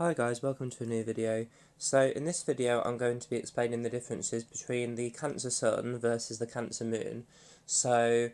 Hi guys, welcome to a new video. So in this video I'm going to be explaining the differences between the Cancer Sun versus the Cancer Moon. So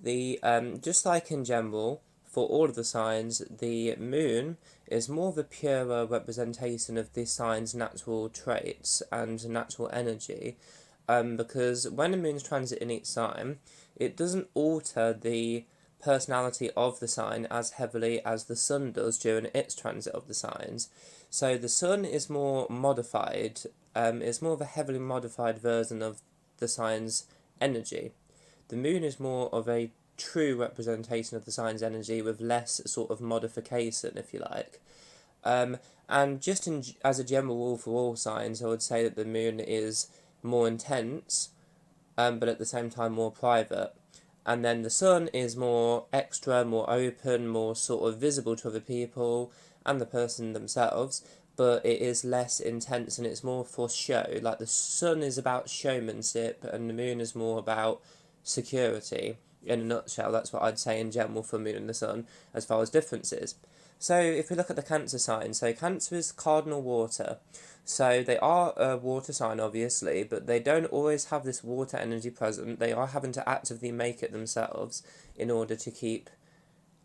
just like in general, for all of the signs, the Moon is more of a purer representation of the sign's natural traits and natural energy, because when the Moon's transiting each sign, it doesn't alter the personality of the sign as heavily as the Sun does during its transit of the signs. So the Sun is more modified, it's more of a heavily modified version of the sign's energy. The Moon is more of a true representation of the sign's energy with less sort of modification, if you like. And just as a general rule for all signs, I would say that the Moon is more intense, but at the same time more private. And then the Sun is more extra, more open, more sort of visible to other people and the person themselves, but it is less intense and it's more for show. Like the Sun is about showmanship and the Moon is more about security. In a nutshell, that's what I'd say in general for Moon and the Sun as far as differences. So if we look at the Cancer sign, so Cancer is cardinal water. So they are a water sign, obviously, but they don't always have this water energy present. They are having to actively make it themselves in order to keep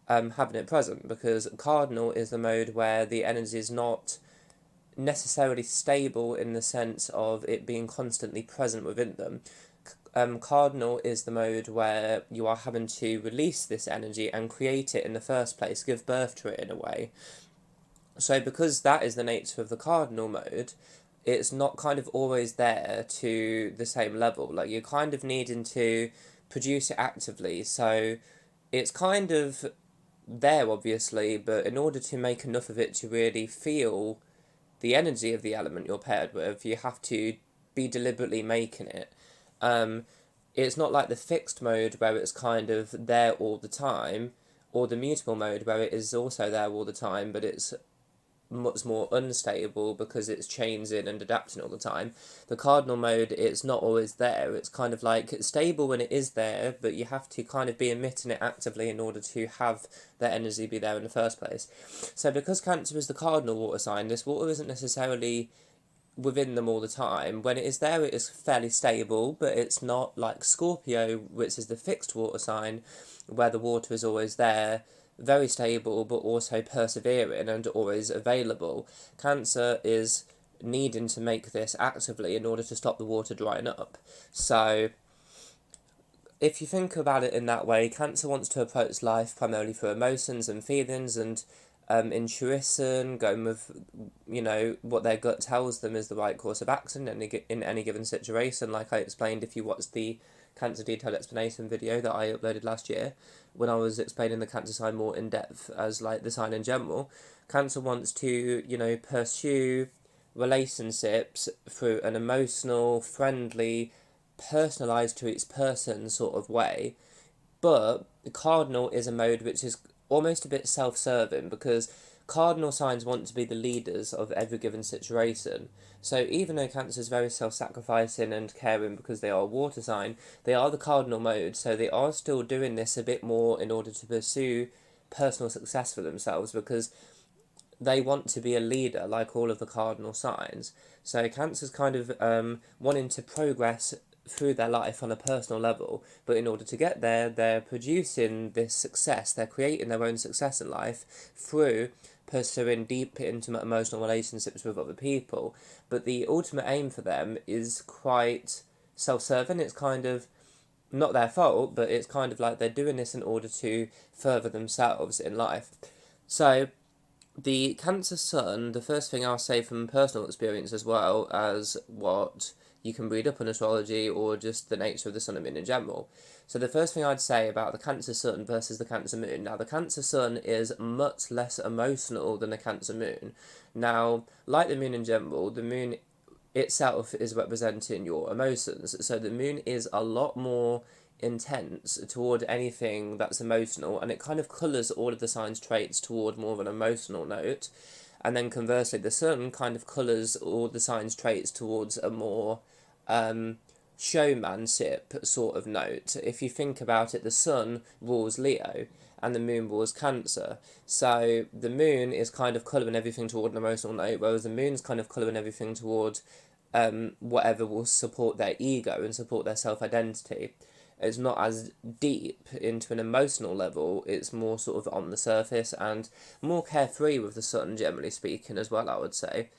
having it present, because Cardinal is the mode where the energy is not necessarily stable in the sense of it being constantly present within them. Cardinal is the mode where you are having to release this energy and create it in the first place, give birth to it in a way. So because that is the nature of the cardinal mode, it's not kind of always there to the same level. Like you're kind of needing to produce it actively. So it's kind of there obviously, but in order to make enough of it to really feel the energy of the element you're paired with, you have to be deliberately making it. Um, it's not like the fixed mode where it's kind of there all the time, or the mutable mode where it is also there all the time, but it's much more unstable because it's changing and adapting all the time. The cardinal mode, it's not always there. It's kind of like it's stable when it is there, but you have to kind of be emitting it actively in order to have that energy be there in the first place. So because Cancer is the cardinal water sign, this water isn't necessarily within them all the time. When it is there, it is fairly stable, but it's not like Scorpio, which is the fixed water sign, where the water is always there, very stable, but also persevering and always available. Cancer is needing to make this actively in order to stop the water drying up. So, if you think about it in that way, Cancer wants to approach life primarily through emotions and feelings and intuition, going with, what their gut tells them is the right course of action in any given situation. Like I explained, if you watch the Cancer detailed explanation video that I uploaded last year, when I was explaining the Cancer sign more in depth as like the sign in general, Cancer wants to, pursue relationships through an emotional, friendly, personalized to each person sort of way. But the cardinal is a mode which is almost a bit self-serving, because cardinal signs want to be the leaders of every given situation. So even though Cancer is very self-sacrificing and caring because they are a water sign, they are the cardinal mode, so they are still doing this a bit more in order to pursue personal success for themselves, because they want to be a leader like all of the cardinal signs. So Cancer's kind of wanting to progress through their life on a personal level, but in order to get there, they're producing this success, they're creating their own success in life through pursuing deep, intimate, emotional relationships with other people. But the ultimate aim for them is quite self-serving. It's kind of not their fault, but it's kind of like they're doing this in order to further themselves in life. So the Cancer Sun, the first thing I'll say from personal experience, as well as what you can read up on astrology or just the nature of the Sun and Moon in general. So the first thing I'd say about the Cancer Sun versus the Cancer Moon. Now, the Cancer Sun is much less emotional than the Cancer Moon. Now, like the Moon in general, the Moon itself is representing your emotions. So the Moon is a lot more intense toward anything that's emotional, and it kind of colours all of the sign's traits toward more of an emotional note. And then conversely, the Sun kind of colours all the sign's traits towards a more showmanship sort of note. If you think about it, the sun rules Leo and the moon rules Cancer. So the moon is kind of colouring everything toward an emotional note, whereas the moon's kind of colouring everything toward whatever will support their ego and support their self identity. It's not as deep into an emotional level, it's more sort of on the surface and more carefree with the sun, generally speaking, as well, I would say.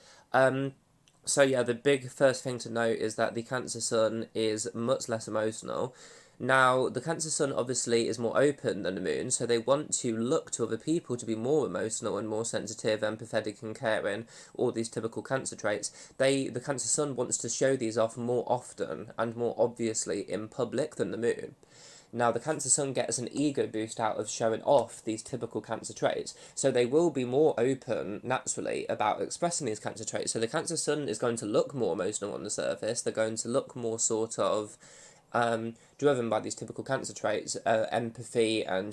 So yeah, the big first thing to note is that the Cancer Sun is much less emotional. Now, the Cancer Sun obviously is more open than the Moon, so they want to look to other people to be more emotional and more sensitive, empathetic, and caring. All these typical Cancer traits. The Cancer Sun wants to show these off more often and more obviously in public than the Moon. Now, the Cancer Sun gets an ego boost out of showing off these typical Cancer traits, so they will be more open naturally about expressing these Cancer traits. So the Cancer Sun is going to look more emotional on the surface. They're going to look more sort of driven by these typical Cancer traits, empathy, and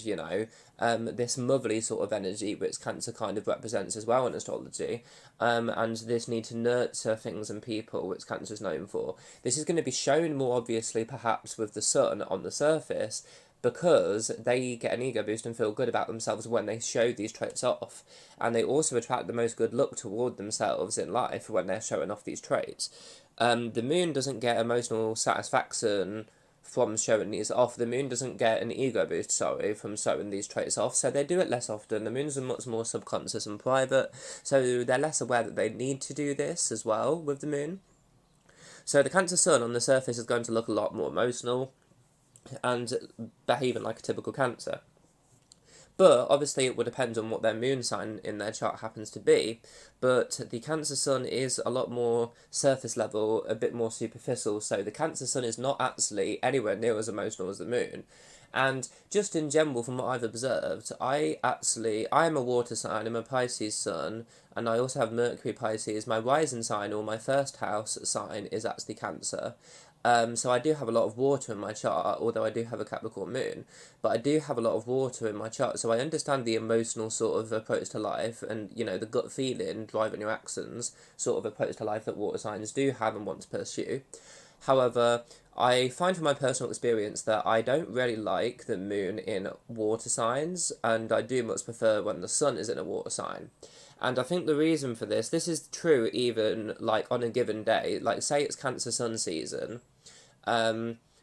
this motherly sort of energy which Cancer kind of represents as well in astrology, and this need to nurture things and people which Cancer is known for. This is going to be shown more obviously perhaps with the sun on the surface, because they get an ego boost and feel good about themselves when they show these traits off. And they also attract the most good luck toward themselves in life when they're showing off these traits. The moon doesn't get emotional satisfaction from showing these off. The moon doesn't get an ego boost, from showing these traits off, so they do it less often. The moon's much more subconscious and private, so they're less aware that they need to do this as well with the moon. So the Cancer Sun on the surface is going to look a lot more emotional and behaving like a typical Cancer. But obviously it would depend on what their moon sign in their chart happens to be. But the Cancer Sun is a lot more surface level, a bit more superficial. So the Cancer Sun is not actually anywhere near as emotional as the moon. And just in general, from what I've observed, I'm a water sign, I'm a Pisces sun, and I also have Mercury Pisces. My rising sign, or my first house sign, is actually Cancer. So I do have a lot of water in my chart, although I do have a Capricorn moon, but I do have a lot of water in my chart, so I understand the emotional sort of approach to life and, the gut feeling driving your actions sort of approach to life that water signs do have and want to pursue. However, I find from my personal experience that I don't really like the moon in water signs, and I do much prefer when the sun is in a water sign. And I think the reason for this is true even like on a given day, like say it's Cancer Sun season,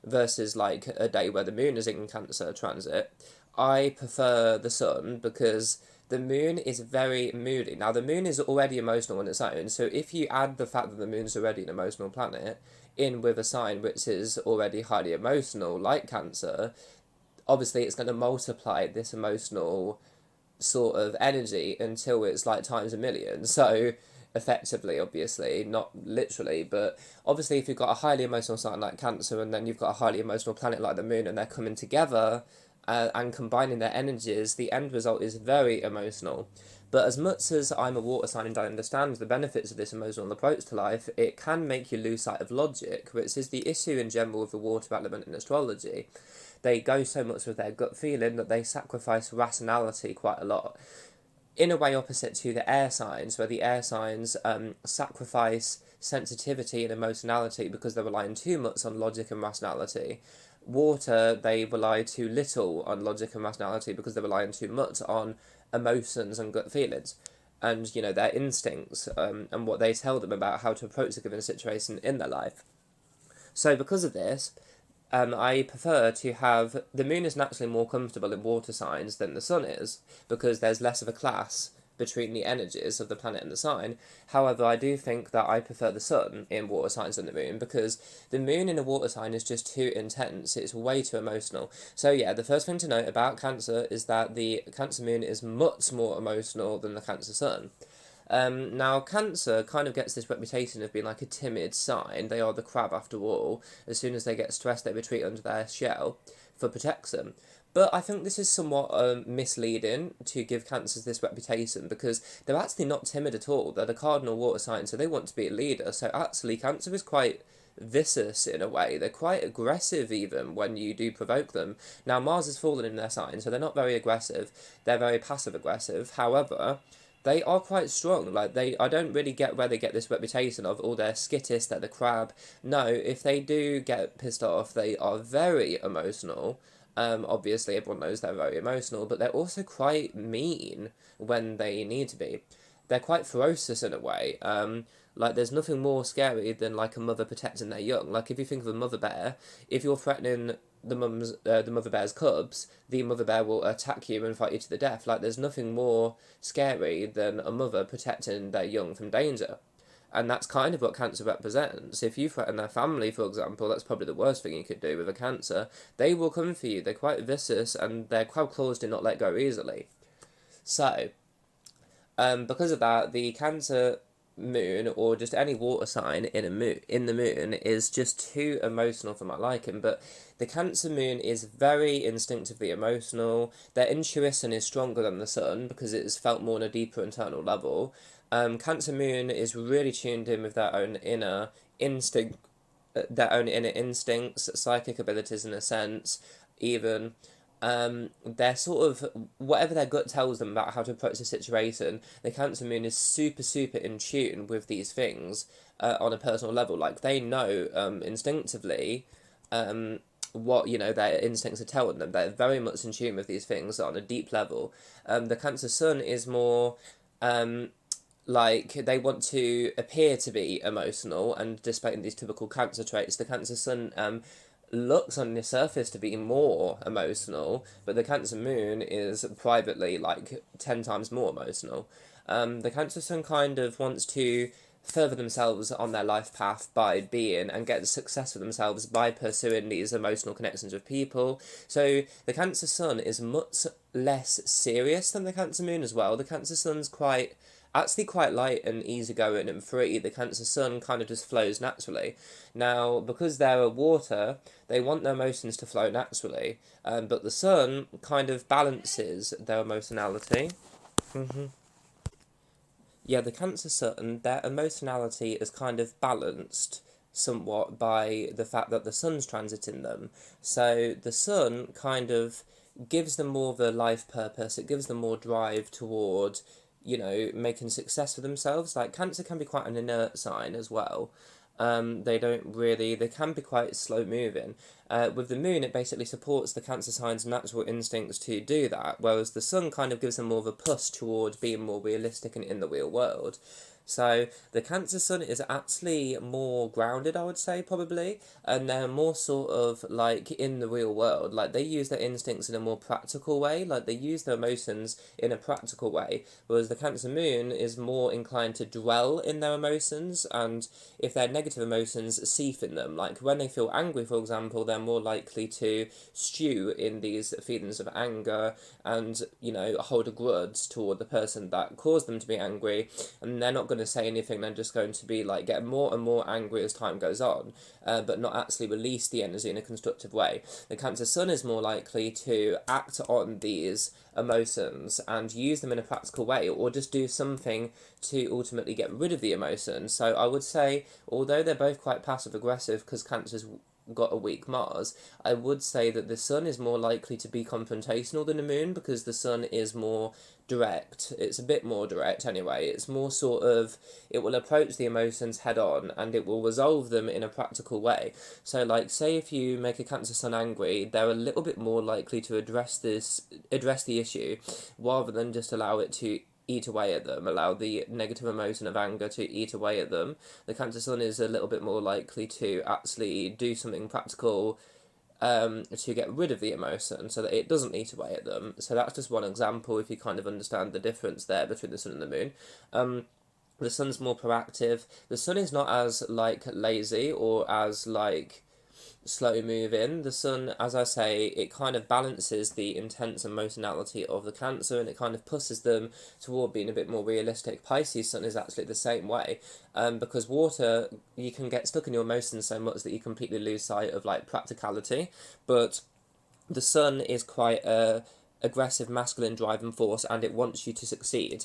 versus like a day where the moon is in Cancer transit. I prefer the sun because the moon is very moody. Now, the moon is already emotional on its own, so if you add the fact that the moon's already an emotional planet in with a sign which is already highly emotional, like Cancer, obviously it's going to multiply this emotional sort of energy until it's like times a million. So effectively, obviously, not literally, but obviously if you've got a highly emotional sign like Cancer and then you've got a highly emotional planet like the moon and they're coming together and combining their energies, the end result is very emotional. But as much as I'm a water sign and I understand the benefits of this emotional approach to life, it can make you lose sight of logic, which is the issue in general with the water element in astrology. They go so much with their gut feeling that they sacrifice rationality quite a lot. In a way opposite to the air signs, where the air signs sacrifice sensitivity and emotionality because they're relying too much on logic and rationality. Water, they rely too little on logic and rationality because they're relying too much on emotions and gut feelings and, their instincts and what they tell them about how to approach a given situation in their life. So because of this, I prefer to have the moon is naturally more comfortable in water signs than the sun is because there's less of a clash between the energies of the planet and the sign. However, I do think that I prefer the sun in water signs than the moon because the moon in a water sign is just too intense. It's way too emotional. So yeah, the first thing to note about Cancer is that the Cancer moon is much more emotional than the Cancer sun. Now, Cancer kind of gets this reputation of being like a timid sign. They are the crab after all. As soon as they get stressed, they retreat under their shell for protection. But I think this is somewhat misleading to give Cancers this reputation because they're actually not timid at all. They're the cardinal water sign, so they want to be a leader. So actually, Cancer is quite vicious in a way. They're quite aggressive even when you do provoke them. Now, Mars has fallen in their sign, so they're not very aggressive. They're very passive aggressive. However, they are quite strong. Like I don't really get where they get this reputation of, oh, they're skittish, they're the crab. No, if they do get pissed off, they are very emotional. Obviously, everyone knows they're very emotional, but they're also quite mean when they need to be. They're quite ferocious in a way. Like there's nothing more scary than like a mother protecting their young. Like if you think of a mother bear, if you're threatening the mother bear's cubs, the mother bear will attack you and fight you to the death. Like there's nothing more scary than a mother protecting their young from danger. And that's kind of what cancer represents. If you threaten their family, for example, that's probably the worst thing you could do with a cancer. They will come for you. They're quite vicious and their crab claws do not let go easily. So, because of that, the Cancer moon or just any water sign in the moon is just too emotional for my liking. But the Cancer moon is very instinctively emotional. Their intuition is stronger than the sun because it's felt more on a deeper internal level. Cancer moon is really tuned in with their own inner instinct, psychic abilities in a sense, even they're sort of whatever their gut tells them about how to approach the situation. The Cancer Moon is super super in tune with these things on a personal level. Like they know instinctively what their instincts are telling them. They're very much in tune with these things on a deep level. The Cancer Sun is more. Like they want to appear to be emotional and displaying these typical cancer traits. The Cancer Sun looks on the surface to be more emotional, but the Cancer Moon is privately like 10 times more emotional. The Cancer Sun kind of wants to further themselves on their life path by being and get success for themselves by pursuing these emotional connections with people. So the Cancer Sun is much less serious than the Cancer Moon as well. The Cancer Sun's quite light and easygoing and free. The Cancer Sun kind of just flows naturally. Now, because they're a water, they want their emotions to flow naturally, but the Sun kind of balances their emotionality. Yeah, the Cancer Sun, their emotionality is kind of balanced somewhat by the fact that the Sun's transiting them. So the Sun kind of gives them more of a life purpose, it gives them more drive toward making success for themselves. Like Cancer can be quite an inert sign as well. They can be quite slow moving. With the moon, it basically supports the Cancer sign's natural instincts to do that, whereas the sun kind of gives them more of a push toward being more realistic and in the real world. So the Cancer Sun is actually more grounded, I would say, probably, and they're more sort of like in the real world. Like they use their instincts in a more practical way, like they use their emotions in a practical way, whereas the Cancer Moon is more inclined to dwell in their emotions, and if they're negative emotions, seep in them. Like when they feel angry, for example, they're more likely to stew in these feelings of anger and, hold a grudge toward the person that caused them to be angry, and they're not going to say anything. They're just going to be like get more and more angry as time goes on, but not actually release the energy in a constructive way. The Cancer Sun is more likely to act on these emotions and use them in a practical way, or just do something to ultimately get rid of the emotion. So I would say, although they're both quite passive aggressive because Cancer's got a weak Mars, I would say that the Sun is more likely to be confrontational than the Moon, because the Sun is more direct. It's a bit more direct anyway. It's more sort of, it will approach the emotions head on and it will resolve them in a practical way. So like say if you make a Cancer Sun angry, they're a little bit more likely to address the issue rather than just allow it to eat away at them, allow the negative emotion of anger to eat away at them. The Cancer Sun is a little bit more likely to actually do something practical to get rid of the emotion so that it doesn't eat away at them. So that's just one example if you kind of understand the difference there between the sun and the moon. The sun's more proactive. The sun is not as like lazy or as like slow moving. The sun, as I say, it kind of balances the intense emotionality of the Cancer and it kind of pushes them toward being a bit more realistic. Pisces sun is actually the same way, because water, you can get stuck in your emotions so much that you completely lose sight of like practicality, but the sun is quite a aggressive masculine driving force and it wants you to succeed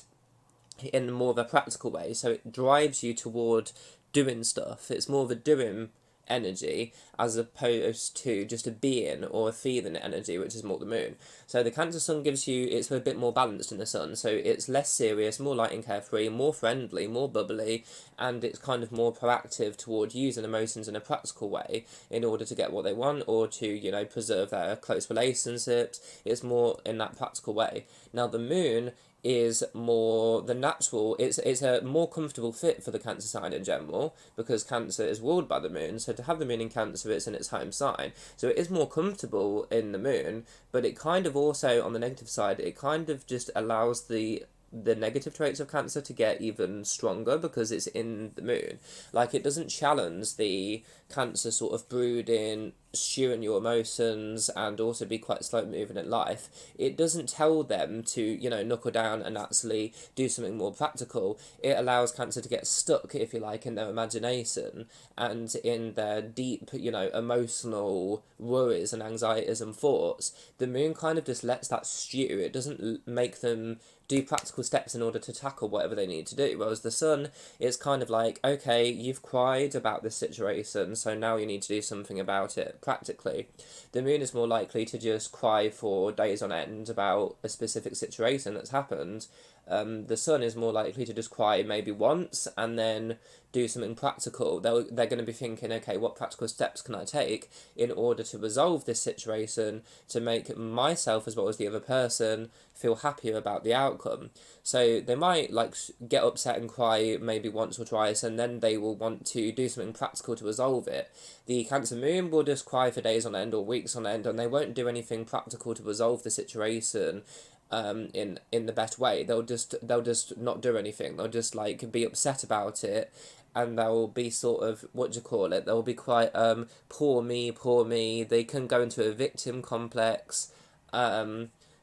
in more of a practical way, so it drives you toward doing stuff. It's more of a doing energy, as opposed to just a being or a feeling energy, which is more the moon. So the Cancer sun gives you, it's a bit more balanced than the sun, so it's less serious, more light and carefree, more friendly, more bubbly, and it's kind of more proactive toward using emotions in a practical way in order to get what they want, or to, you know, preserve their close relationships. It's more in that practical way. Now the moon is more the natural, it's a more comfortable fit for the Cancer sign in general, because Cancer is ruled by the moon. So to have the moon in Cancer, it's in its home sign, so it is more comfortable in the moon. But it kind of also, on the negative side, it kind of just allows the negative traits of Cancer to get even stronger because it's in the moon. Like, it doesn't challenge the Cancer sort of brooding, stewing your emotions, and also be quite slow moving in life. It doesn't tell them to, you know, knuckle down and actually do something more practical. It allows Cancer to get stuck, if you like, in their imagination and in their deep, you know, emotional worries and anxieties and thoughts. The moon kind of just lets that stew. It doesn't make them do practical steps in order to tackle whatever they need to do. Whereas the sun, it's kind of like, okay, you've cried about this situation, so now you need to do something about it practically. The moon is more likely to just cry for days on end about a specific situation that's happened. The sun is more likely to just cry maybe once and then do something practical. They're going to be thinking, okay, what practical steps can I take in order to resolve this situation to make myself as well as the other person feel happier about the outcome. So they might like get upset and cry maybe once or twice, and then they will want to do something practical to resolve it. The Cancer moon will just cry for days on end or weeks on end, and they won't do anything practical to resolve the situation in the best way. They'll just not do anything. They'll just like be upset about it, and they'll be sort of, what do you call it? They'll be quite poor me, poor me. They can go into a victim complex,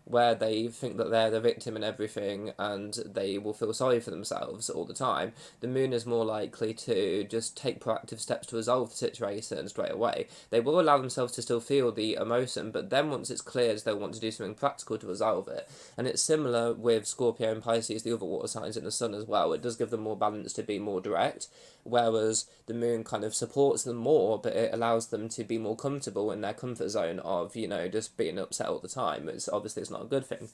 where they think that they're the victim and everything, and they will feel sorry for themselves all the time. The moon is more likely to just take proactive steps to resolve the situation straight away. They will allow themselves to still feel the emotion, but then once it's cleared, they'll want to do something practical to resolve it. And it's similar with Scorpio and Pisces, the other water signs in the sun as well. It does give them more balance to be more direct, whereas the moon kind of supports them more, but it allows them to be more comfortable in their comfort zone of, you know, just being upset all the time. It's not a good thing.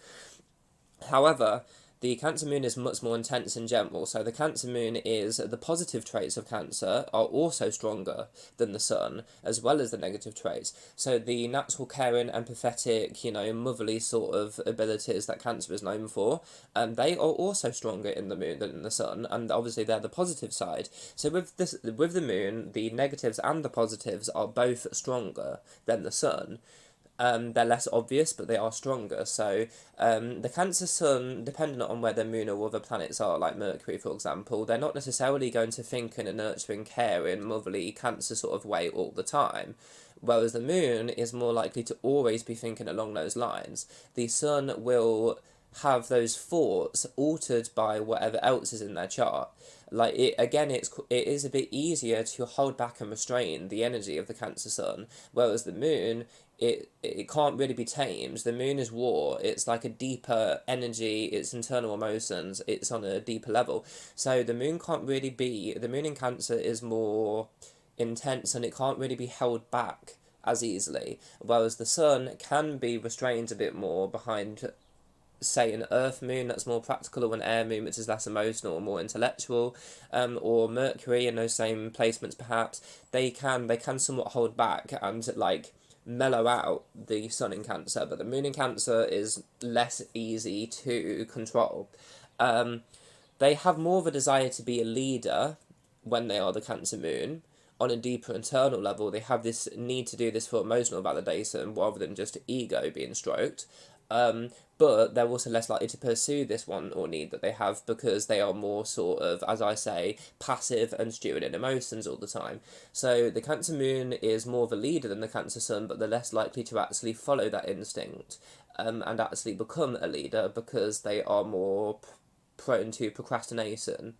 However, the Cancer moon is much more intense in general, so the Cancer moon is, the positive traits of Cancer are also stronger than the sun, as well as the negative traits. So the natural caring, empathetic, you know, motherly sort of abilities that Cancer is known for, they are also stronger in the moon than in the sun, and obviously they're the positive side. So with the moon, the negatives and the positives are both stronger than the sun. They're less obvious, but they are stronger. So the Cancer sun, depending on where the moon or other planets are, like Mercury, for example, they're not necessarily going to think in a nurturing, caring, motherly, Cancer sort of way all the time. Whereas the moon is more likely to always be thinking along those lines. The sun will have those thoughts altered by whatever else is in their chart. Like, it is a bit easier to hold back and restrain the energy of the Cancer sun, whereas the moon, it can't really be tamed. The moon is war. It's like a deeper energy. It's internal emotions. It's on a deeper level. So the moon can't really be. The moon in Cancer is more intense, and it can't really be held back as easily. Whereas the sun can be restrained a bit more behind, say, an earth moon that's more practical, or an air moon which is less emotional or more intellectual, or Mercury in those same placements perhaps. They can somewhat hold back and like mellow out the sun in Cancer, but the moon in Cancer is less easy to control. They have more of a desire to be a leader when they are the Cancer moon. On a deeper internal level, they have this need to do this for emotional validation rather than just ego being stroked. But they're also less likely to pursue this one or need that they have, because they are more sort of, as I say, passive and stewing in emotions all the time. So the Cancer moon is more of a leader than the Cancer sun, but they're less likely to actually follow that instinct and actually become a leader, because they are more prone to procrastination,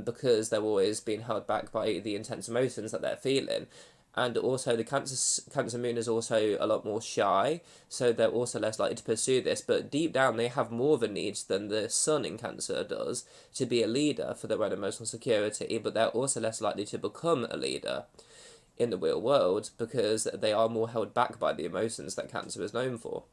because they're always being held back by the intense emotions that they're feeling. And also the Cancer moon is also a lot more shy, so they're also less likely to pursue this, but deep down they have more of a need than the sun in Cancer does to be a leader for their own emotional security, but they're also less likely to become a leader. in the real world because they are more held back by the emotions that Cancer is known for.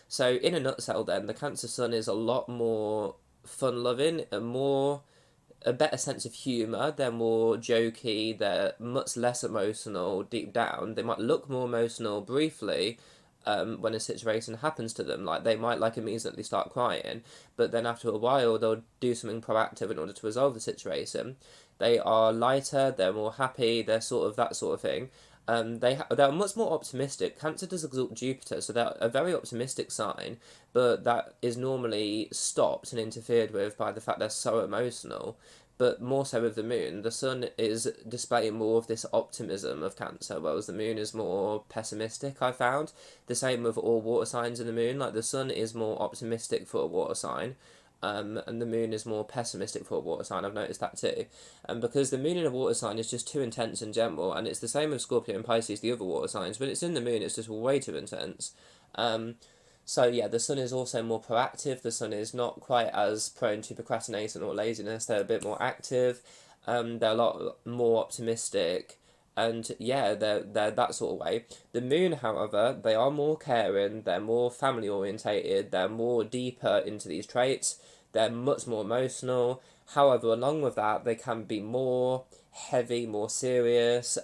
So in a nutshell, then the Cancer Sun is a lot more fun-loving, a better sense of humour. They're more jokey. They're much less emotional deep down. They might look more emotional briefly, when a situation happens to them. Like they might like immediately start crying, but then after a while they'll do something proactive in order to resolve the situation. They are lighter. They're more happy. They're sort of that sort of thing. They're much more optimistic. Cancer does exalt Jupiter, so they're a very optimistic sign, but that is normally stopped and interfered with by the fact they're so emotional. But more so with the moon, the sun is displaying more of this optimism of Cancer, whereas the moon is more pessimistic. I found the same with all water signs in the moon. Like the sun is more optimistic for a water sign, and the moon is more pessimistic for a water sign. I've noticed that too. And because the moon in a water sign is just too intense in general, and it's the same with Scorpio and Pisces, the other water signs, but it's in the moon, it's just way too intense. Um, so yeah, the sun is also more proactive. The sun is not quite as prone to procrastination or laziness. They're a bit more active. They're a lot more optimistic, and yeah, they're that sort of way. The moon, however, they are more caring. They're more family orientated. They're more deeper into these traits. They're much more emotional. However, along with that, they can be more heavy, more serious,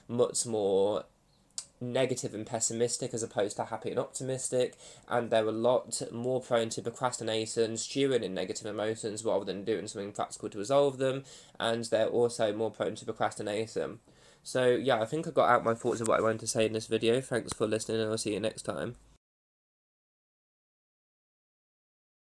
much more negative and pessimistic as opposed to happy and optimistic, and they're a lot more prone to procrastination, stewing in negative emotions rather than doing something practical to resolve them, and they're also more prone to procrastination. So yeah, I think I got out my thoughts of what I wanted to say in this video. Thanks for listening, and I'll see you next time.